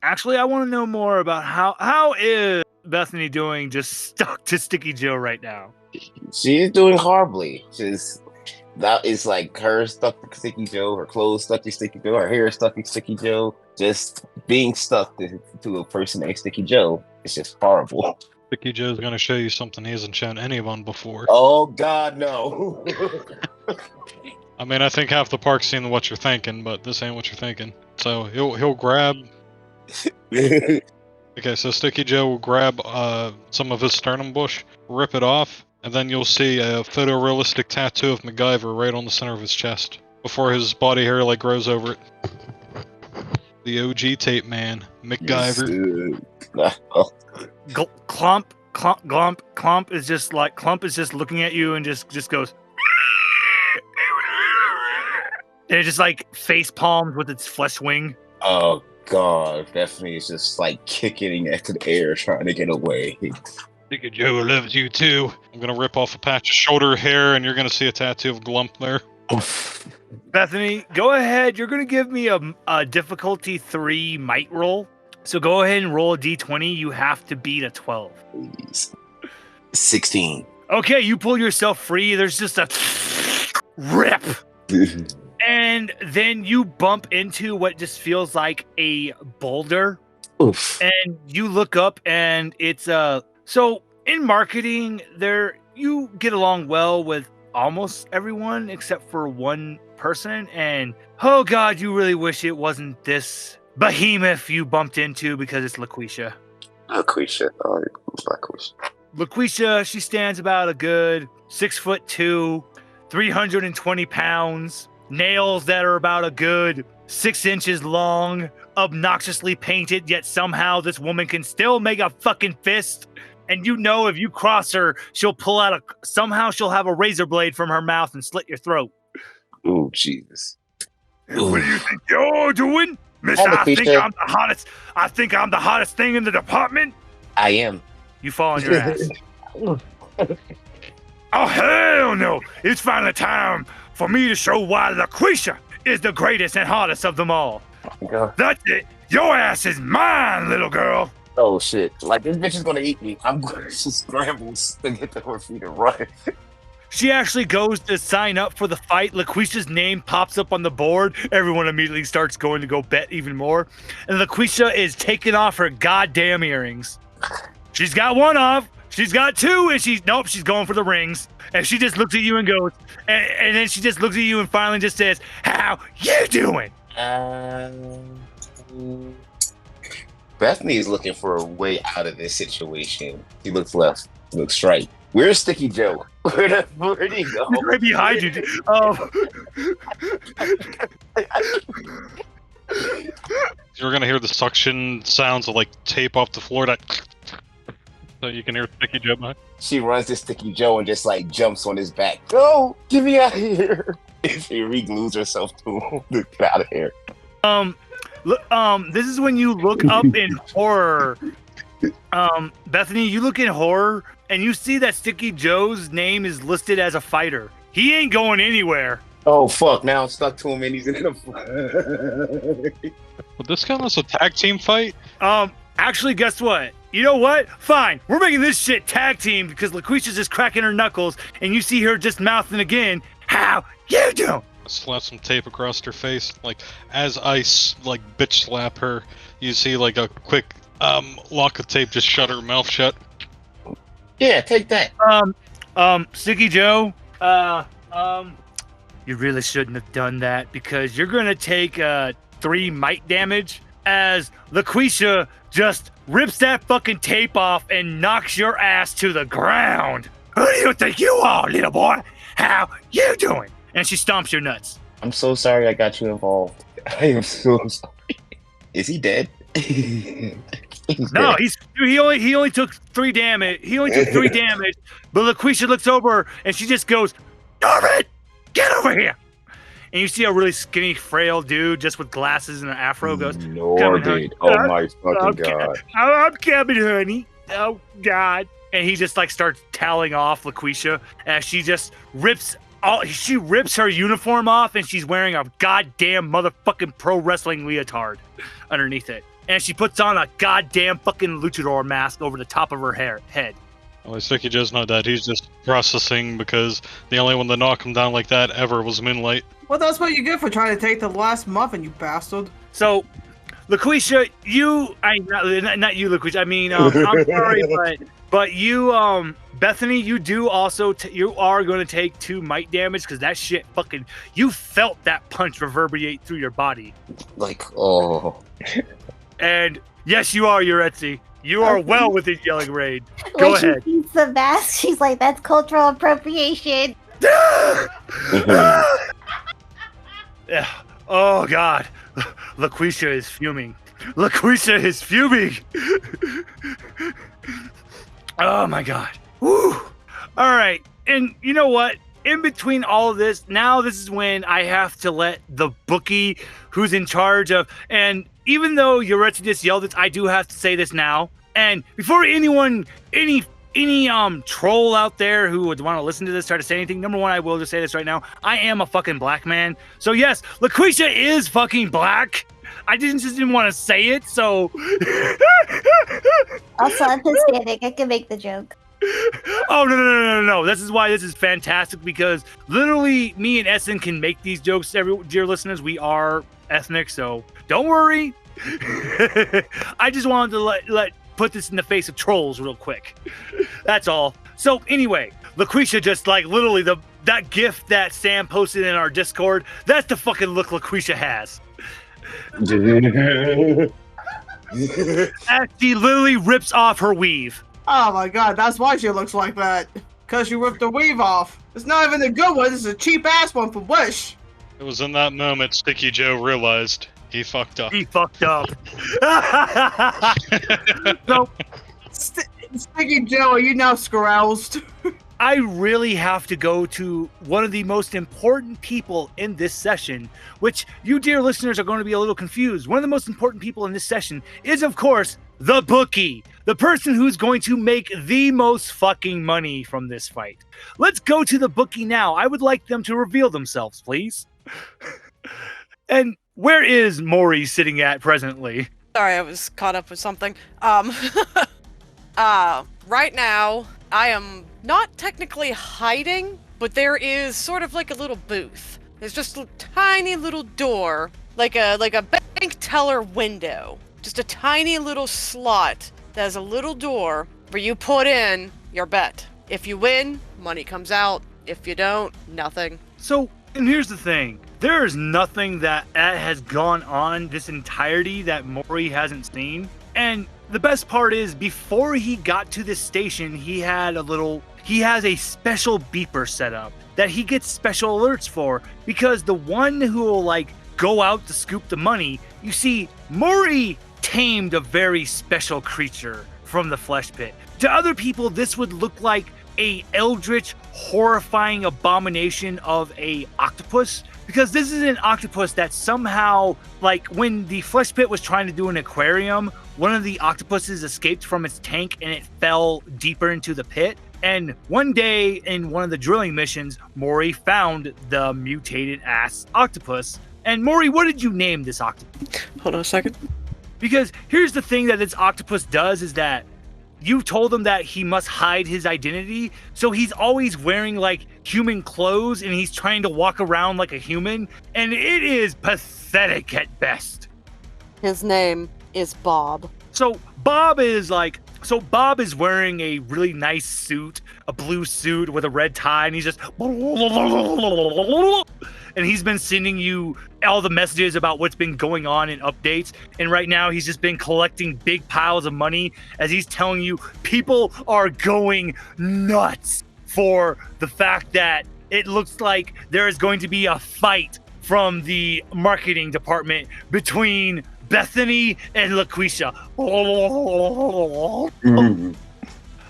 A: actually, I want to know more about how is Bethany doing just stuck to Sticky Joe right now?
B: She's doing horribly. That is like her stuck to Sticky Joe, her clothes stuck to Sticky Joe, her hair stuck to Sticky Joe. Just being stuck to a person named Sticky Joe is just horrible.
E: Sticky Joe's gonna show you something he hasn't shown anyone before.
B: Oh God, no.
E: I mean, I think half the park's seen what you're thinking, but this ain't what you're thinking. So he'll grab. Okay, so Sticky Joe will grab some of his sternum bush, rip it off, and then you'll see a photorealistic tattoo of MacGyver right on the center of his chest before his body hair grows over it. The OG tape man, MacGyver.
A: Clump is just looking at you and just goes. And it just face palms with its flesh wing.
B: Oh God, Bethany is just kicking into the air trying to get away.
E: Sticky Joe loves you too. I'm gonna rip off a patch of shoulder hair, and you're gonna see a tattoo of Glump there.
A: Bethany, go ahead. You're going to give me a difficulty 3 might roll. So go ahead and roll a d20. You have to beat a 12.
B: Please. 16.
A: Okay, you pull yourself free. There's just a rip. And then you bump into what just feels like a boulder.
B: Oof.
A: And you look up and it's so in marketing there you get along well with almost everyone except for one person, and oh god, you really wish it wasn't this behemoth you bumped into because it's LaQuisha.
B: LaQuisha. Oh, LaQuisha.
A: LaQuisha, she stands about a good 6'2", 320 pounds, nails that are about a good 6 inches long, obnoxiously painted, yet somehow this woman can still make a fucking fist. And you know if you cross her, she'll pull out somehow she'll have a razor blade from her mouth and slit your throat.
B: Oh, Jesus.
A: What do you think you're doing? Miss,
B: Hi,
A: I think
B: LaQuisha.
A: I'm the hottest. I think I'm the hottest thing in the department.
B: I am.
A: You fall on your ass. Oh, hell no. It's finally time for me to show why LaQuisha is the greatest and hottest of them all. That's it. Your ass is mine, little girl.
B: Oh, shit. Like, this bitch is going to eat me. I'm going to scramble to get to her feet and run.
A: She actually goes to sign up for the fight. LaQuisha's name pops up on the board. Everyone immediately starts going to go bet even more. And LaQuisha is taking off her goddamn earrings. She's got one off. She's got two, and she's going for the rings. And she just looks at you and goes, and then she just looks at you and finally just says, "How you doing?"
B: Bethany is looking for a way out of this situation. She looks left, looks right. Where's Sticky Joe? Where'd he go?
A: He's right behind you.
E: You're gonna hear the suction sounds of like tape off the floor. So you can hear Sticky Joe behind.
B: She runs to Sticky Joe and just like jumps on his back. Go! Get me out of here! She re-glues herself to him to get out of here.
A: This is when you look up in horror. Bethany, you look in horror and you see that Sticky Joe's name is listed as a fighter. He ain't going anywhere.
B: Oh fuck, now I'm stuck to him and he's in the
E: Would this count as a tag team fight?
A: Actually, guess what? You know what? Fine. We're making this shit tag team because LaQuisha's just cracking her knuckles and you see her just mouthing again, "How you doing?"
E: Slap some tape across her face. Like, as I bitch slap her, you see like a quick lock of tape just shut her mouth shut.
B: Yeah, take that.
A: Sticky Joe, you really shouldn't have done that because you're gonna take 3 might damage as LaQuisha just rips that fucking tape off and knocks your ass to the ground. Who do you think you are, little boy? How you doing? And she stomps your nuts.
B: I'm so sorry I got you involved. I am so sorry. Is he dead?
A: No, he only took 3 damage. He only took 3 damage. But LaQuisha looks over and she just goes, "Darvin, get over here!" And you see a really skinny, frail dude just with glasses and an afro goes,
B: Norbit. Oh my fucking god.
A: I'm coming, honey. Oh god. And he just like starts toweling off LaQuisha as she just rips her uniform off and she's wearing a goddamn motherfucking pro wrestling leotard underneath it. And she puts on a goddamn fucking luchador mask over the top of her head.
E: Well, Sticky Joe's not dead. He's just processing because the only one to knock him down like that ever was Moonlight.
D: Well, that's what you get for trying to take the last muffin, you bastard.
A: So, LaQuisha, not you, LaQuisha. I mean, I'm sorry, but you, Bethany, you do also, you are going to take 2 might damage because that shit fucking, you felt that punch reverberate through your body.
B: Like, oh.
A: And yes, you are, Yuretsi. You are well within yelling range. Go ahead.
F: She sees the mask, she's like, "That's cultural appropriation."
A: Yeah. Oh god, LaQuisha is fuming. LaQuisha is fuming. Oh my god. Woo. All right, and you know what? In between all of this, now this is when I have to let the bookie, who's in charge of, and even though Yuretsi just yelled it, I do have to say this now. And before any any troll out there who would want to listen to this, try to say anything, number one, I will just say this right now. I am a fucking black man. So yes, LaQuisha is fucking black. I just didn't want to say it, so...
F: Also, I'm Hispanic. I can make the joke.
A: Oh, no. This is why this is fantastic, because literally me and Essen can make these jokes, dear listeners. We are ethnic, so don't worry. I just wanted to put this in the face of trolls real quick. That's all. So anyway, LaQuisha just like literally that GIF that Sam posted in our Discord, that's the fucking look LaQuisha has. As she literally rips off her weave.
D: Oh my god, that's why she looks like that. Because you ripped the weave off. It's not even a good one, it's a cheap ass one from Wish.
E: It was in that moment Sticky Joe realized he fucked up.
A: He fucked up. So,
D: Sticky Joe, are you now scaroused?
A: I really have to go to one of the most important people in this session, which you, dear listeners, are going to be a little confused. One of the most important people in this session is, of course, the bookie, the person who's going to make the most fucking money from this fight. Let's go to the bookie now. I would like them to reveal themselves, please. And where is Maury sitting at presently?
G: Sorry, I was caught up with something. Right now, I am not technically hiding, but there is sort of like a little booth. There's just a tiny little door, like a bank teller window. Just a tiny little slot that has a little door where you put in your bet. If you win, money comes out. If you don't, nothing.
A: So, and here's the thing. There is nothing that has gone on this entirety that Maury hasn't seen. And the best part is, before he got to this station, he has a special beeper set up that he gets special alerts for, because the one who will like go out to scoop the money, you see, Maury tamed a very special creature from the flesh pit. To other people, this would look like a eldritch, horrifying abomination of a octopus, because this is an octopus that somehow, like when the flesh pit was trying to do an aquarium, one of the octopuses escaped from its tank and it fell deeper into the pit. And one day in one of the drilling missions, Maury found the mutated ass octopus. And Maury, what did you name this octopus?
G: Hold on a second.
A: Because here's the thing that this octopus does is that you told him that he must hide his identity, so he's always wearing like human clothes and he's trying to walk around like a human, and it is pathetic at best.
G: His name is Bob.
A: So Bob is wearing a really nice suit, a blue suit with a red tie, and he's just and he's been sending you all the messages about what's been going on in updates. And right now he's just been collecting big piles of money as he's telling you people are going nuts for the fact that it looks like there is going to be a fight from the marketing department between Bethany and LaQuisha.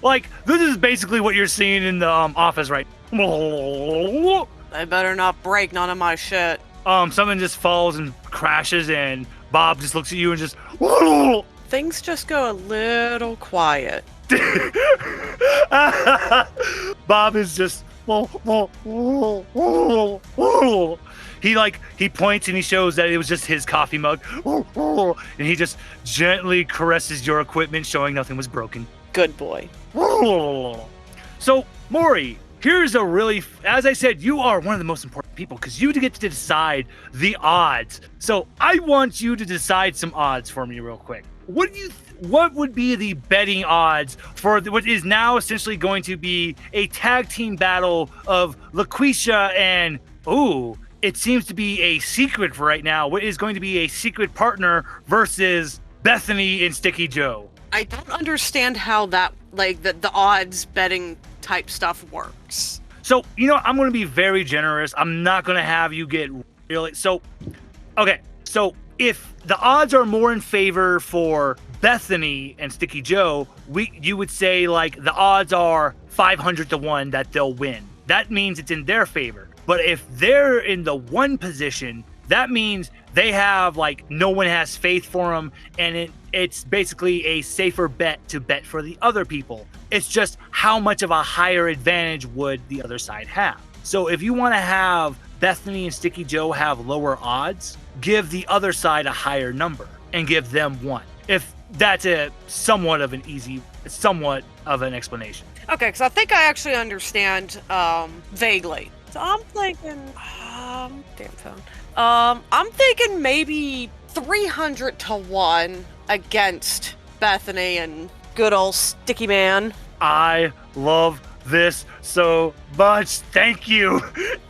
A: Like, this is basically what you're seeing in the office right now.
G: They better not break none of my shit.
A: Someone just falls and crashes, and Bob just looks at you and just...
G: Things just go a little quiet.
A: Bob is just... He points and he shows that it was just his coffee mug. And he just gently caresses your equipment, showing nothing was broken.
G: Good boy.
A: So, Maury, here's a really... As I said, you are one of the most important people because you get to decide the odds. So, I want you to decide some odds for me real quick. What would be the betting odds for what is now essentially going to be a tag team battle of LaQuisha and... Ooh, it seems to be a secret for right now. What is going to be a secret partner versus Bethany and Sticky Joe?
G: I don't understand how that, like, the odds betting type stuff works.
A: So, I'm going to be very generous. I'm not going to have you get really... So, okay. So, if the odds are more in favor for Bethany and Sticky Joe, you would say, like, the odds are 500 to 1 that they'll win. That means it's in their favor. But if they're in the 1 position, that means they have like no one has faith for them, and it's basically a safer bet to bet for the other people. It's just how much of a higher advantage would the other side have. So if you want to have Bethany and Sticky Joe have lower odds, give the other side a higher number and give them 1. If that's somewhat of an explanation.
G: Okay, because I think I actually understand vaguely. So I'm thinking, damn phone. I'm thinking maybe 300 to 1 against Bethany and good old Sticky Man.
A: I love this so much. Thank you.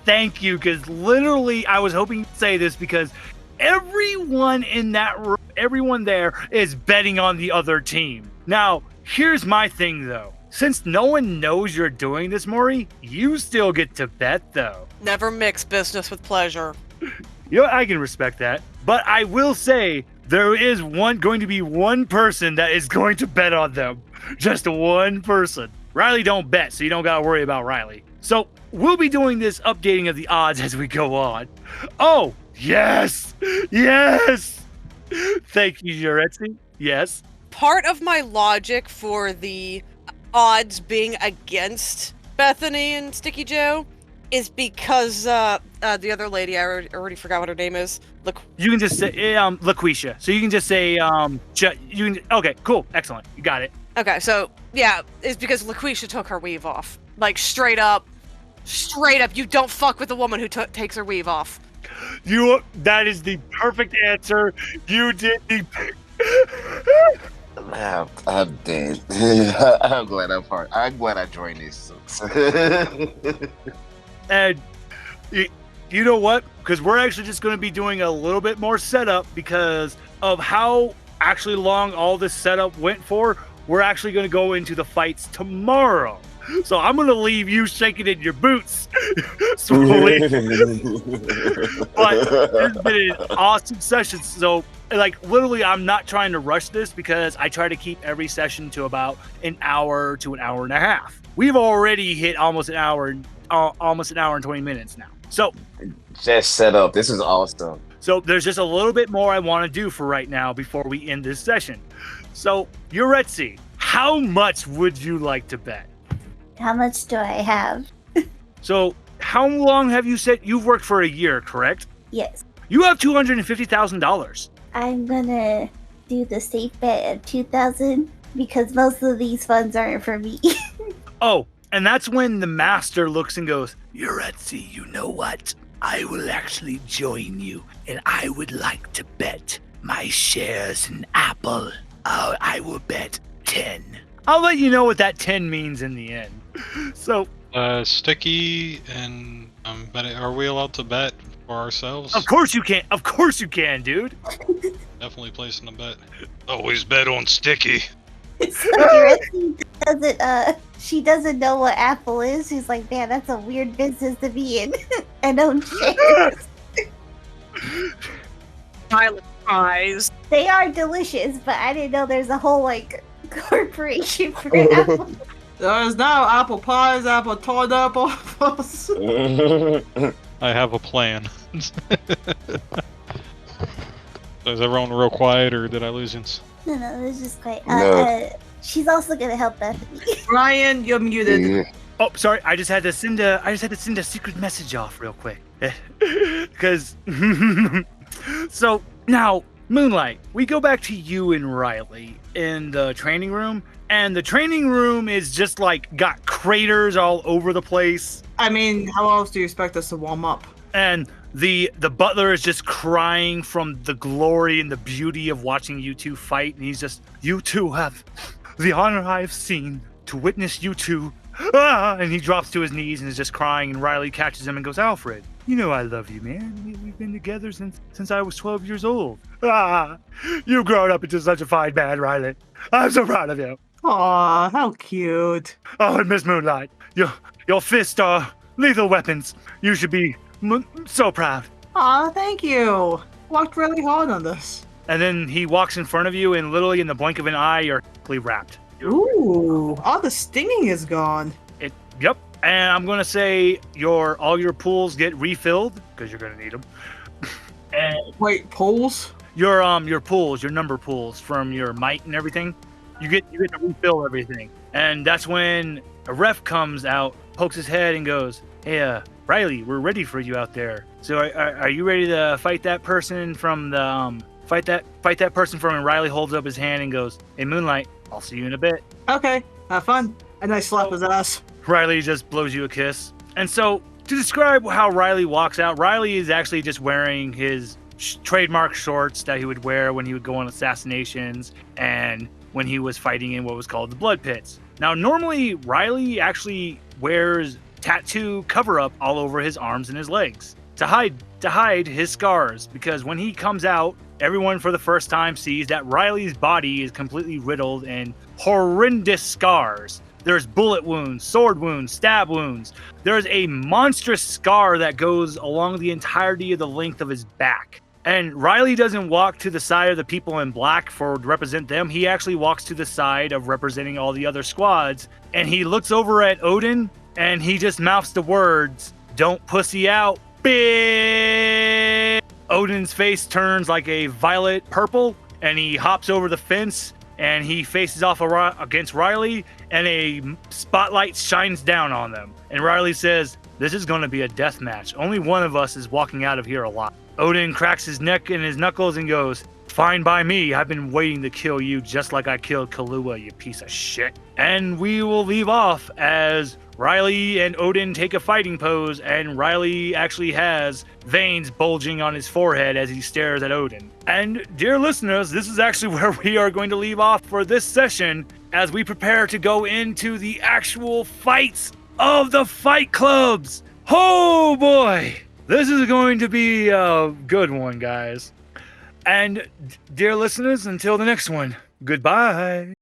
A: Thank you. Because literally, I was hoping to say this because everyone in that room, everyone there is betting on the other team. Now, here's my thing, though. Since no one knows you're doing this, Maury, you still get to bet, though.
G: Never mix business with pleasure.
A: You know, I can respect that. But I will say there is going to be one person that is going to bet on them. Just one person. Riley don't bet, so you don't got to worry about Riley. So we'll be doing this updating of the odds as we go on. Oh, yes! Yes! Thank you, Yuretsi. Yes.
G: Part of my logic for the odds being against Bethany and Sticky Joe is because the other lady, I already forgot what her name is.
A: You can just say LaQuisha. So you can just say okay, cool, excellent, you got it.
G: Okay, so yeah, it's because LaQuisha took her weave off. Like straight up, you don't fuck with a woman who takes her weave off.
A: That is the perfect answer. You did the.
B: I'm dead. I'm glad I'm glad I joined this.
A: And you know what? Because we're actually just going to be doing a little bit more setup because of how actually long all this setup went for. We're actually going to go into the fights tomorrow. So I'm going to leave you shaking in your boots slowly. But it's been an awesome session. So, like, literally, I'm not trying to rush this because I try to keep every session to about an hour to an hour and a half. We've already hit almost an hour and 20 minutes now. So,
B: just set up. This is awesome.
A: So there's just a little bit more I want to do for right now before we end this session. So, Yuretsi, how much would you like to bet?
F: How much do I have?
A: So, how long have you said you've worked for a year, correct?
F: Yes.
A: You have $250,000.
F: I'm gonna do the safe bet of 2,000 because most of these funds aren't for me.
A: Oh, and that's when the master looks and goes, Yuretsi, you know what? I will actually join you, and I would like to bet my shares in Apple. I will bet 10. I'll let you know what that 10 means in the end. So,
E: Sticky and Bethany, are we allowed to bet for ourselves?
A: of course you can. Of course you can, dude.
E: Definitely placing a bet. Always bet on Sticky.
F: She doesn't know what Apple is. She's like, man, that's a weird business to be in. And own shares.
G: Violet eyes.
F: They are delicious, but I didn't know there's a whole like corporation for Apple.
D: There's now apple pies, apple toilet apples.
E: I have a plan. So is everyone real quiet, or did I lose you?
F: No, it was just quite.
B: No.
F: She's also gonna help Bethany.
D: Ryan, you're muted.
B: Yeah.
A: Oh, sorry. I just had to send a secret message off real quick. Because so now, Moonlight, we go back to you and Riley in the training room, and the training room is just like got craters all over the place.
D: I mean, how else do you expect us to warm up?
A: And the butler is just crying from the glory and the beauty of watching you two fight, and he's just, you two have the honor I have seen to witness you two. Ah! And he drops to his knees and is just crying, and Riley catches him and goes, Alfred, you know I love you, man. We've been together since I was 12 years old. Ah! You've grown up into such a fine man, Riley. I'm so proud of you.
D: Aw, how cute.
A: Oh, and Miss Moonlight, your fists are lethal weapons. You should be so proud.
D: Aw, thank you. Worked really hard on this.
A: And then he walks in front of you, and literally in the blink of an eye, you're completely wrapped.
D: Ooh, all the stinging is gone.
A: Yep. And I'm gonna say all your pools get refilled because you're gonna need them. And
D: Wait, pools?
A: your pools, your number pools from your might and everything, you get to refill everything. And that's when a ref comes out, pokes his head, and goes, "Hey, Riley, we're ready for you out there. So are you ready to fight that person from the fight that person from?" And Riley holds up his hand and goes, "Hey, Moonlight, I'll see you in a bit."
D: Okay, have fun. And I slap his ass.
A: Riley just blows you a kiss. And so, to describe how Riley walks out, Riley is actually just wearing his trademark shorts that he would wear when he would go on assassinations and when he was fighting in what was called the blood pits. Now, normally, Riley actually wears tattoo cover-up all over his arms and his legs to hide his scars, because when he comes out, everyone for the first time sees that Riley's body is completely riddled in horrendous scars. There's bullet wounds, sword wounds, stab wounds. There's a monstrous scar that goes along the entirety of the length of his back. And Riley doesn't walk to the side of the people in black to represent them. He actually walks to the side of representing all the other squads. And he looks over at Odin and he just mouths the words, "Don't pussy out, bitch." Odin's face turns like a violet purple and he hops over the fence and he faces off against Riley, and a spotlight shines down on them. And Riley says, "This is going to be a death match. Only one of us is walking out of here alive." Odin cracks his neck and his knuckles and goes, "Fine by me. I've been waiting to kill you just like I killed Kahlua, you piece of shit." And we will leave off as Riley and Odin take a fighting pose, and Riley actually has veins bulging on his forehead as he stares at Odin. And dear listeners, this is actually where we are going to leave off for this session as we prepare to go into the actual fights of the fight clubs. Oh boy, this is going to be a good one, guys. And dear listeners, until the next one, goodbye.